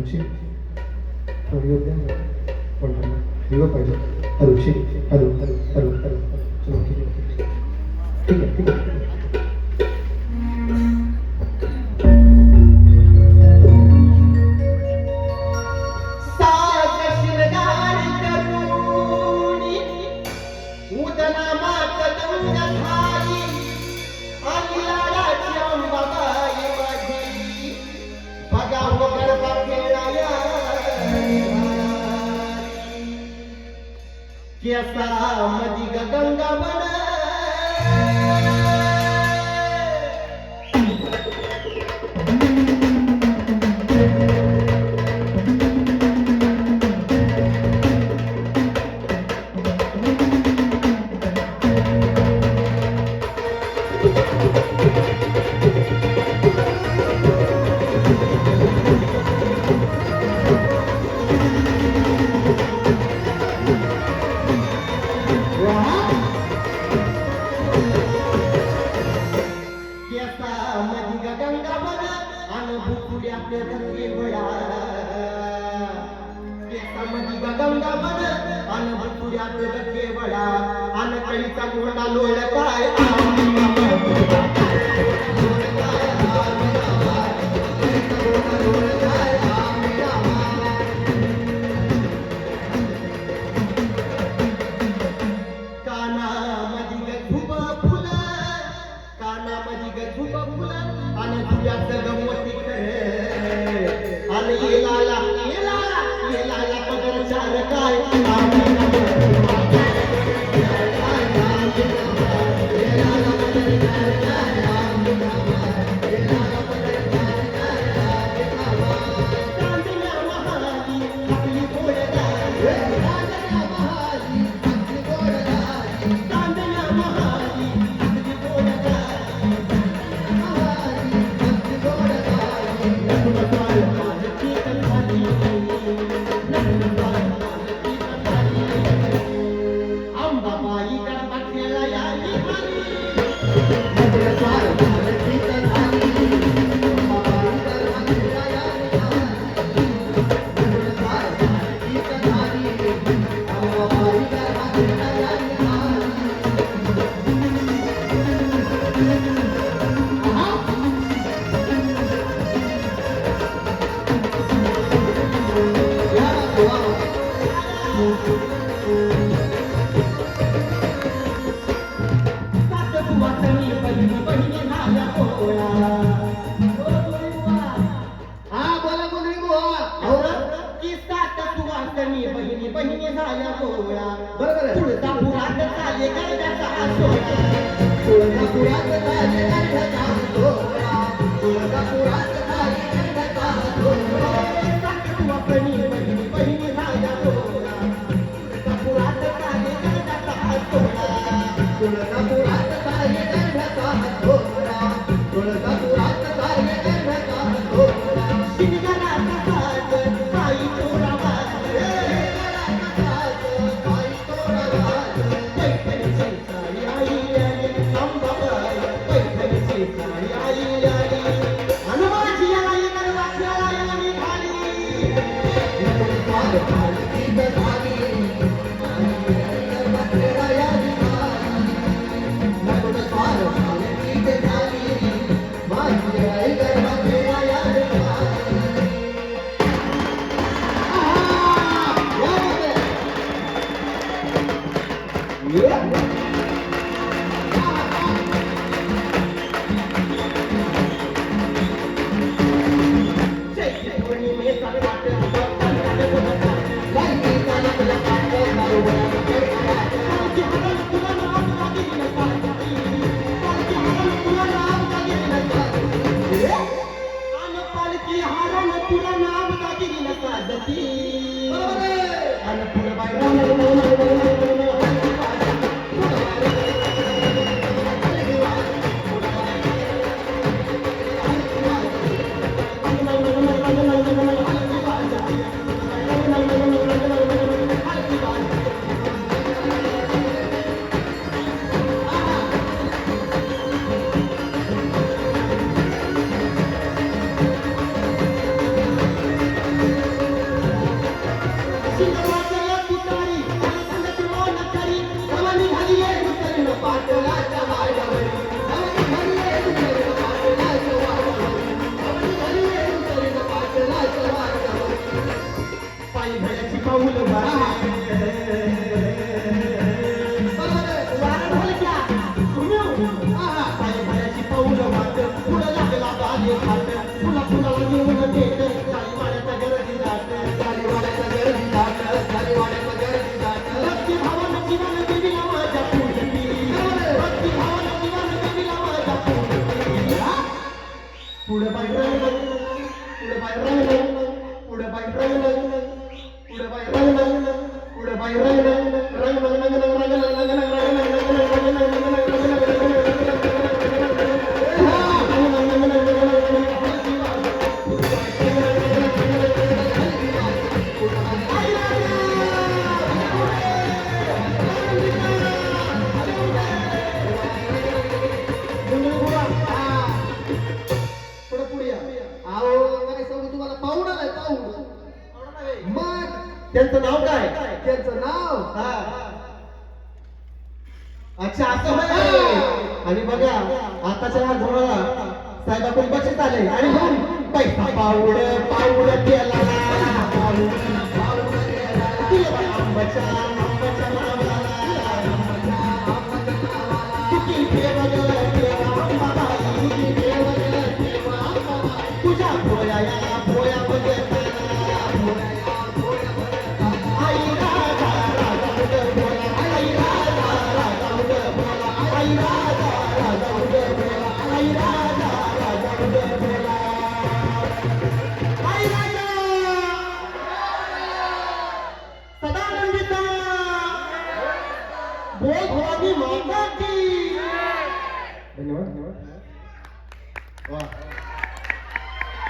ऋषी हरिओ द्या पण हरिओ पाहिजे ऋषी हॅलो हॅलो हॅलो हॅलो चलो ठीक आहे ठीक आहे केसा मधी गंगा बन गंगा बन अन भटुऱ्यात केवळा अन कळीचा मोठा लोळताय कानामध्ये गधुब फुल कानामध्ये गधुब फुल अन तुझ्याच गमती करे अन येलाला येलाला येलाला पदर चार काय बहिणी बहिणी झाल्या गोळा बरोबर तुळजापुरात झाले गर्दाचा सोहळा तुळजापुरात झाले गर्दाचा सोहळा तुळजापुरात झाले गर्दाचा सोहळा बहिणी बहिणी झाल्या गोळा तुळजापुरात झाले गर्दाचा सोहळा तुळजापुरात झाले गर्दाचा सोहळा तुळजापुरात झाले गर्दाचा सोहळा शिवगणाचा साज आई चोरावा पैठणी आले थाट फुला फुलाला घेऊन देत कालीवाड्याचा गर्दी दाट कालीवाड्याचा गर्दी दाट कालीवाड्याचा गर्दी दाट भक्ती भावानं जीवन देवीला माझ्या पूजती भक्ती भावानं जीवन देवीला माझ्या पूजती पुढे पाय रंग पुढे पाय रंग पुढे पाय रंग पुढे पाय रंग पुढे पाय रंग रंग रंग रंग रंग त्यांचं नाव काय त्यांचं नाव अच्छा असं होय आणि बघा आताच्या ह्या जवळला साहेब आपण बक्षीस आले आणि पैसा पाऊड पाऊड केला आंबाच्या आंबाच्या नावाला किती देवगं देवा अंबाबाई किती देवगं देवा अंबाबाई तुझ्या भोया भोया बघताना बोल भवानी माता की धन्यवाद धन्यवाद वाह